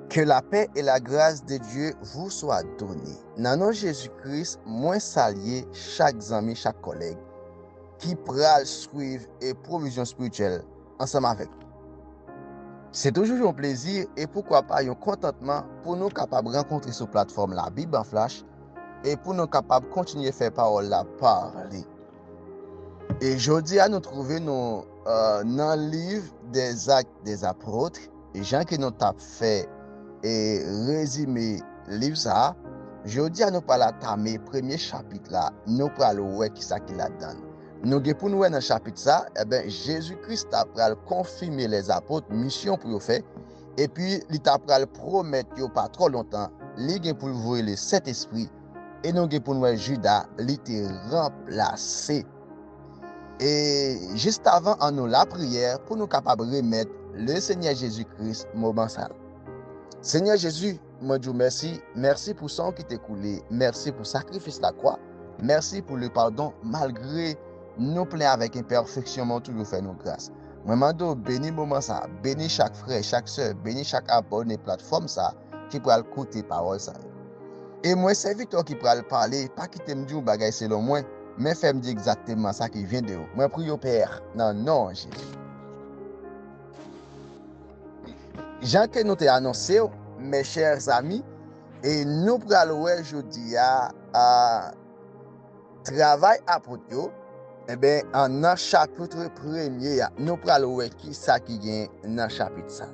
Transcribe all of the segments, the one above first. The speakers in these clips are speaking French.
Que la paix et la grâce de Dieu vous soient données. Dans le nom de Jésus-Christ, moi saluer chaque ami, chaque collègue qui pral suivre et provision spirituelle ensemble avec nous. C'est toujours un plaisir et pourquoi pas un contentement pour nous capables de rencontrer sur plateforme la Bible en flash et pour nous capables de continuer à faire parole la parler. Et aujourd'hui, à nous trouver dans le livre des Actes des Apôtres, et gens qui nous ont fait et résumé le livre ça, aujourd'hui, à nous parler de premier chapitre là, nous parlons ouais qui ça qui la donne. Nous pour nous dans le chapitre ça, Jésus-Christ a confirmé les apôtres mission pour le faire et puis il t'a promettre pas trop longtemps, il pour voir le Saint-Esprit et nous pour nous Judas, il était remplacé. Et juste avant, en nous la prière pour nous capables de remettre le Seigneur Jésus-Christ moment ça. Seigneur Jésus, moi je vous remercie. Merci pour son qui t'est coulé. Merci pour le sacrifice de la croix. Merci pour le pardon malgré nous plein avec imperfection, toujours fait nous grâce. Moi mando bénis moment ça, bénis chaque frère, chaque soeur, bénis chaque abonné plateforme ça qui pourra écouter parole ça. Et moi serviteur qui pourra parler, pas quitter me dire bagay selon moi. Mais fais me dire exactement ça qui vient de vous. Moi, prie au Père. Non, Jésus. Jean que nous t'ai annoncé, mes chers amis, et nous prenons aujourd'hui à travail apôtre, en un chapitre premier, nous prenons qui ça qui vient dans le chapitre ça.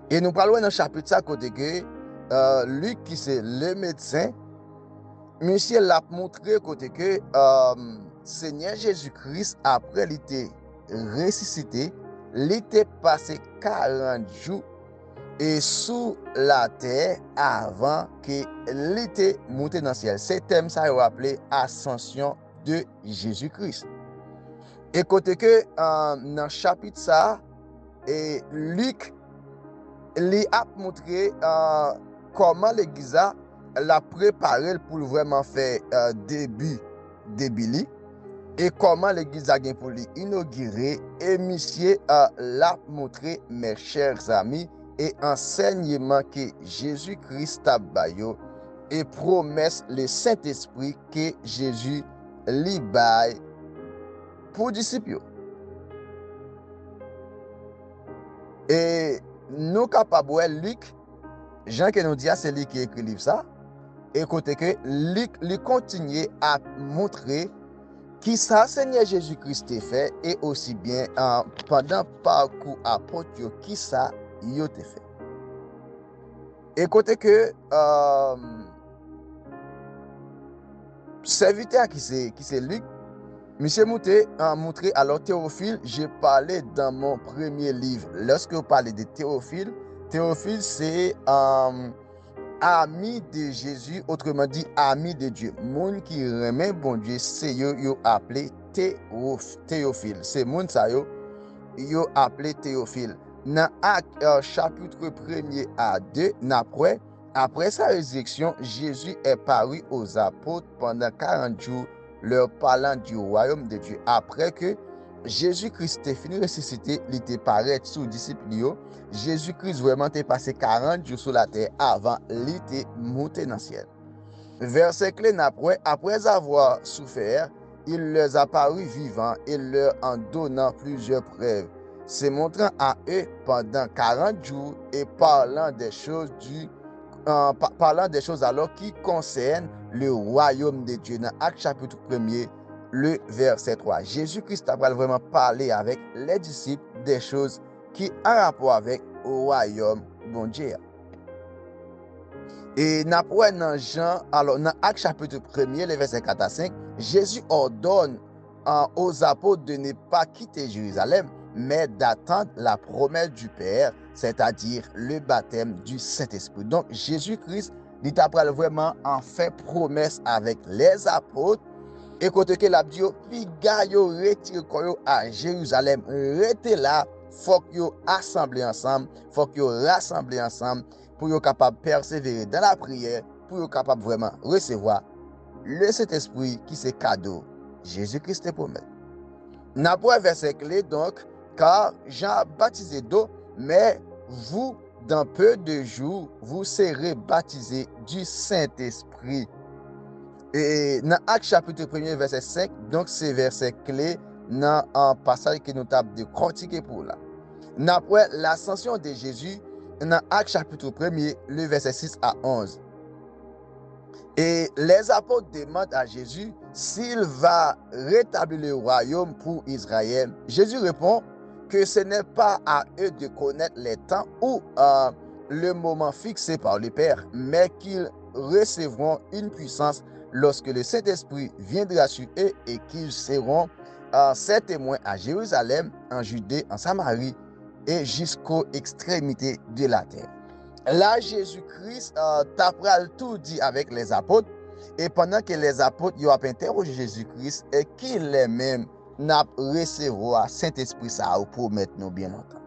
Et nous parlons dans le chapitre ça côté que lui qui c'est le médecin, Monsieur l'a montré côté que Seigneur Jésus-Christ, après il était ressuscité, il était passé 40 jours et sous la terre avant qu'il était monté dans le ciel. C'est thème ça est appelé ascension de Jésus-Christ. Et côté que dans le chapitre ça, et Luc lui a montré comment l'église l'a préparé pour vraiment faire début et comment l'église a pour l'inaugurer et monsieur l'a montré mes chers amis et enseignement que Jésus-Christ a baillé et promesse le Saint-Esprit que Jésus lui baille pour disciples. Et nous capables Luc Jean qui nous dit c'est lui qui écrit le livre ça. Et côté que lui continue à montrer qui ça Seigneur Jésus-Christ a fait et aussi bien pendant parcours apôtre qui ça il a fait. Et côté que serviteur qui c'est Luc, monsieur Mouté a montré alors Théophile, j'ai parlé dans mon premier livre. Lorsque vous parlez de Théophile c'est ami de Jésus, autrement dit ami de Dieu. Moun qui remet bon Dieu, c'est yo appelé Théophile. C'est moun ça yo appelé Théophile. Dans chapitre 1er à 2, après sa résurrection, Jésus est paru aux apôtres pendant 40 jours, leur parlant du royaume de Dieu. Après que Jésus-Christ est fini ressuscité, il était paraît sous disciples. Jésus-Christ vraiment est passé 40 jours sur la terre avant il était monté dans le ciel. Verset clé après avoir souffert, il leur a paru vivant et leur en donnant plusieurs preuves, se montrant à eux pendant 40 jours et parlant des choses alors qui concernent le royaume de Dieu. Dans Actes chapitre 1er, le verset 3. Jésus-Christ a vraiment parlé avec les disciples des choses qui ont rapport avec le royaume bon Dieu. Et dans Jean, alors dans Actes chapitre 1er, le verset 4 à 5, Jésus ordonne aux apôtres de ne pas quitter Jérusalem, mais d'attendre la promesse du Père, c'est-à-dire le baptême du Saint-Esprit. Donc Jésus-Christ, il a vraiment en fait promesse avec les apôtres. Et quand que la dit, puis yo retire à Jérusalem, rete là, faut que yo assemblé ensemble, faut que yo rassemblé ensemble pour yo capable persévérer dans la prière, pour yo capable vraiment recevoir le Saint-Esprit qui c'est cadeau. Jésus-Christ te promet. N'a pas verset clé donc, car Jean a baptisé d'eau, mais vous dans peu de jours, vous serez baptisés du Saint-Esprit. Et dans Actes chapitre 1 verset 5, donc c'est verset clé dans un passage que nous avons décortiqué pour là. Après l'ascension de Jésus, dans Actes chapitre 1, le verset 6 à 11. Et les apôtres demandent à Jésus s'il va rétablir le royaume pour Israël. Jésus répond que ce n'est pas à eux de connaître les temps ou le moment fixé par le Père, mais qu'ils recevront une puissance lorsque le Saint-Esprit viendra sur eux et qu'ils seront ses témoins à Jérusalem, en Judée, en Samarie et jusqu'aux extrémités de la terre. Là, Jésus-Christ t'apprend tout dit avec les apôtres. Et pendant que les apôtres ont interrogé Jésus-Christ, et qu'il est même n'a recevoir Saint-Esprit ça pour mettre nous bien longtemps.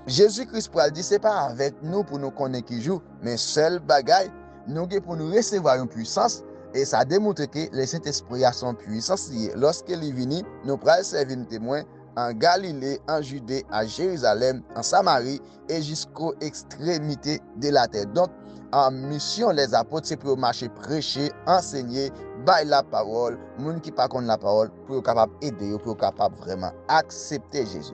Jésus-Christ pour dire c'est pas avec nous pour nous connaître qui joue, mais seul bagaille nous pour nous recevoir une puissance. Et ça démontre que le Saint-Esprit a son puissance. Lorsqu'il est venu, nous pourrons servir un témoin en Galilée, en Judée, à Jérusalem, en Samarie et jusqu'aux extrémités de la terre. Donc, en mission, les apôtres, c'est pour marcher, prêcher, enseigner, bailler la parole, les gens qui ne connaissent pas la parole, pour être capable d'aider, pour être capable vraiment accepter Jésus.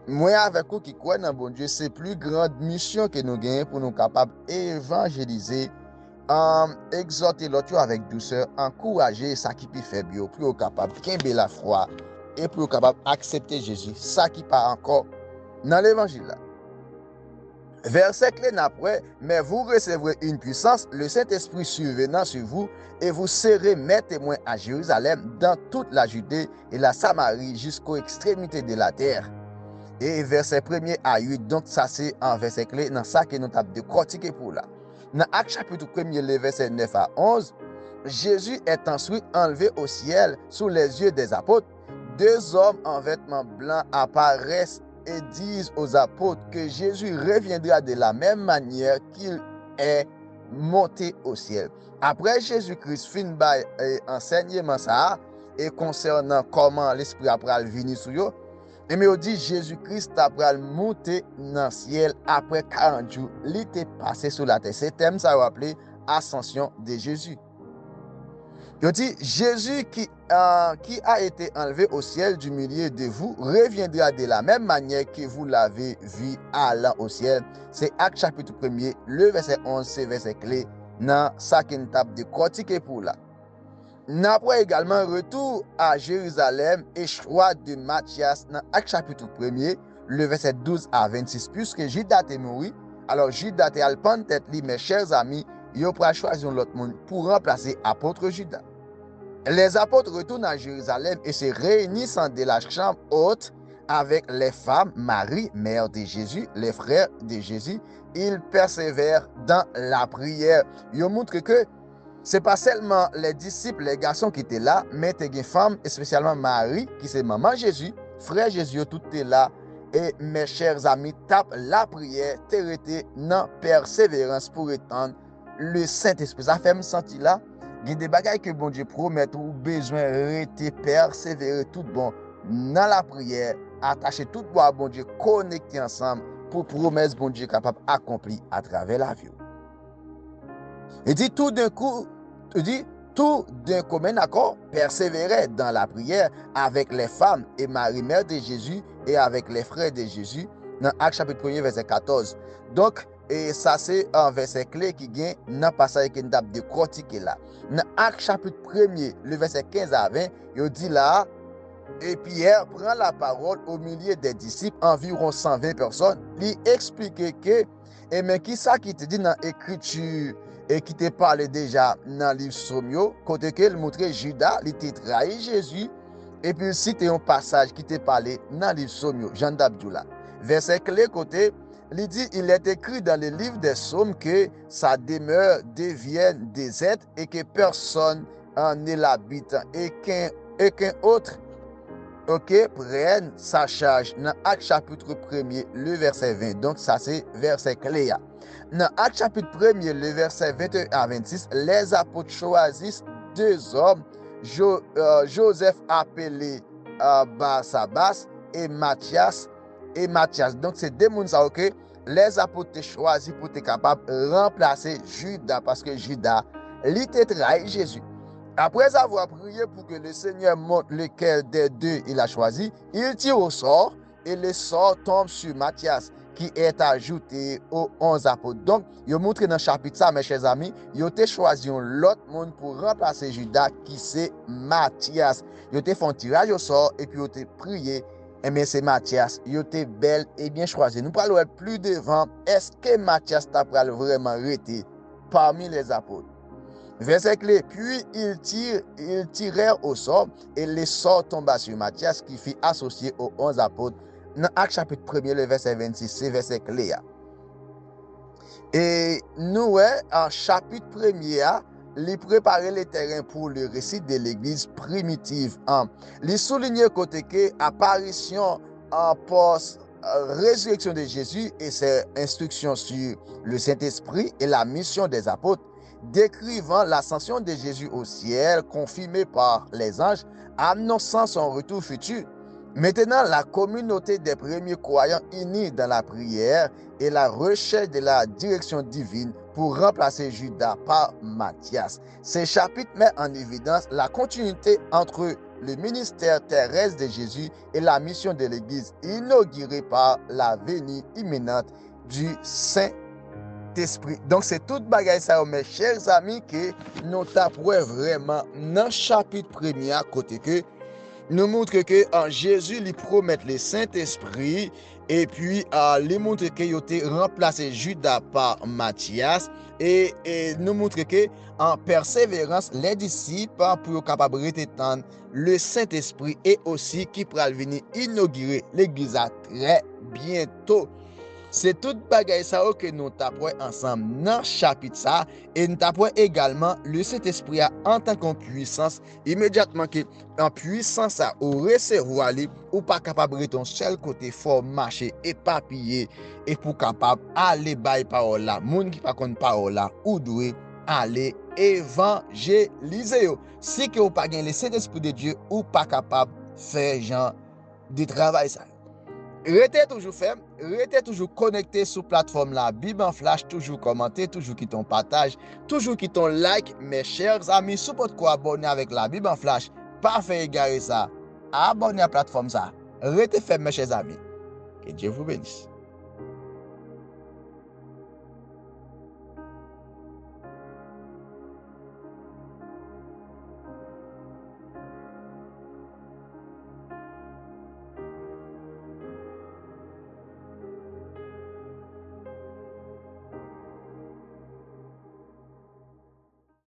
Moi, avec vous qui croient dans bon Dieu, c'est plus grande mission que nous gagnons pour nous capables d'évangéliser, exhorter l'autre avec douceur, encourager ça qui peut faire bio, pour être capable de la foi et pour être capable d'accepter Jésus, ça qui pas encore dans l'évangile là. Verset clé après, mais vous recevrez une puissance, le Saint-Esprit survenant sur vous, et vous serez mes témoins à Jérusalem, dans toute la Judée et la Samarie, jusqu'aux extrémités de la terre. Et verset 1er à 8, donc ça c'est un verset clé, dans ça que nous avons décortiqué pour là. Dans Actes chapitre 1er, le verset 9 à 11, Jésus est ensuite enlevé au ciel sous les yeux des apôtres. Deux hommes en vêtements blancs apparaissent et disent aux apôtres que Jésus reviendra de la même manière qu'il est monté au ciel. Après Jésus-Christ fin by enseignement ça et concernant comment l'esprit après venir sur eux, et mais on dit Jésus-Christ après monter dans le ciel après 40 jours, il était passé sur la terre. C'est thème ça rappelé ascension de Jésus. Il dit Jésus qui a été enlevé au ciel du milieu de vous reviendra de la même manière que vous l'avez vu allant au ciel. C'est Actes chapitre 1er, le verset 11, c'est verset clé dans ça qu'on tape de cortiquer pour là. Après également retour à Jérusalem et choix de Matthias dans Actes chapitre 1er, le verset 12 à 26, puisque Judas est mort. Alors Judas est alpan tête li, mes chers amis, ils ont choisi l'autre monde pour remplacer apôtre Judas. Les apôtres retournent à Jérusalem et se réunissent de la chambre haute avec les femmes, Marie, mère de Jésus, les frères de Jésus. Ils persévèrent dans la prière. Ils montrent que ce n'est pas seulement les disciples, les garçons qui étaient là, mais les femmes, et spécialement Marie, qui c'est maman Jésus, frère Jésus, tout est là. Et mes chers amis, tape la prière, t'es dans persévérance pour étendre le Saint-Esprit. Ça fait me sentir là. Il y a des bagages que bon Dieu promet ou besoin de rester persévérer tout bon dans la prière, attacher tout bon à bon Dieu, connecter ensemble pour promesse bon Dieu capable d'accomplir à travers la vie. Il dit tout d'un coup, tout d'un commun accord, persévérer dans la prière avec les femmes et Marie, mère de Jésus, et avec les frères de Jésus, dans Actes chapitre 1, verset 14. Donc, et ça c'est un verset clé qui vient dans le passage qui est de cortiquer là. Dans Actes chapitre 1, le verset 15 à 20, il dit là, et Pierre prend la parole au milieu des disciples, environ 120 personnes, lui expliquer que, et mais qui ça qui te dit dans l'écriture, et qui te parle déjà dans le livre Sommio, côté qu'il montrait Judas, il te trahi Jésus, et puis cite un passage qui te parle dans le livre Sommio, Jean d'Abdoula. Verset clé côté, il dit, il est écrit dans le livre des Psaumes que sa demeure devienne déserte et que personne n'est l'habitant et qu'un autre prenne sa charge. Dans Actes chapitre 1er, le verset 20. Donc ça c'est verset clé. Dans Actes chapitre 1er, le verset 21 à 26, les apôtres choisissent deux hommes, Joseph appelé Barsabas et Matthias. Donc c'est deux personnes les apôtres te choisi pour être capable de remplacer Judas parce que Judas, il était trahi Jésus. Après avoir prié pour que le Seigneur montre lequel des deux il a choisi, il tire au sort et le sort tombe sur Matthias qui est ajouté aux 11 apôtres. Donc, il montre dans le chapitre ça, mes chers amis, il a choisi l'autre monde pour remplacer Judas qui c'est Matthias. Il a fait un tirage au sort et puis il a prié. Eh bien, c'est Matthias. Il était belle et bien choisi. Nous parlons plus devant. Est-ce que Matthias t'a vraiment arrêté parmi les apôtres? Verset clé. Puis ils tirèrent au sort et le sort tomba sur Matthias qui fut associé aux 11 apôtres. Dans Actes chapitre 1er, le verset 26, c'est verset clé. Et nous, en chapitre 1er, il préparait le terrain pour le récit de l'église primitive. Il soulignait côté que apparition en post résurrection de Jésus et ses instructions sur le Saint-Esprit et la mission des apôtres, décrivant l'ascension de Jésus au ciel confirmée par les anges, annonçant son retour futur. Maintenant, la communauté des premiers croyants unis dans la prière et la recherche de la direction divine pour remplacer Judas par Matthias. Ce chapitre met en évidence la continuité entre le ministère terrestre de Jésus et la mission de l'Église inaugurée par la venue imminente du Saint-Esprit. Donc, c'est toute bagaille ça, mes chers amis, que nous t'apprêtons vraiment dans le chapitre premier à côté que nous montre que en Jésus lui promet le Saint-Esprit et puis lui montre que il a remplacé Judas par Matthias et nous montre que en persévérance les disciples pour capable d'étendre le Saint-Esprit et aussi qui pourra venir inaugurer l'église très bientôt. C'est toute bagaille ça que nous t'apprend ensemble dans le chapitre ça et nous t'apprend également le Saint-Esprit en tant qu'en puissance immédiatement que en puissance ça ou recevoir ou pas capable de ton seul côté fort marcher et papiller et pour capable aller bailler parole là monde qui pas connaît parole là ou doit aller évangéliser si que ou pas gain le Saint-Esprit de Dieu ou pas capable faire genre de travail ça. Restez toujours ferme, restez toujours connecté sur la plateforme la Bible en flash, toujours commenter, toujours qui ton partage, toujours qui ton like, mes chers amis, sous votre quoi abonner avec la Bible en flash, pas faire égarer ça, abonnez à la plateforme ça, restez ferme mes chers amis, que Dieu vous bénisse.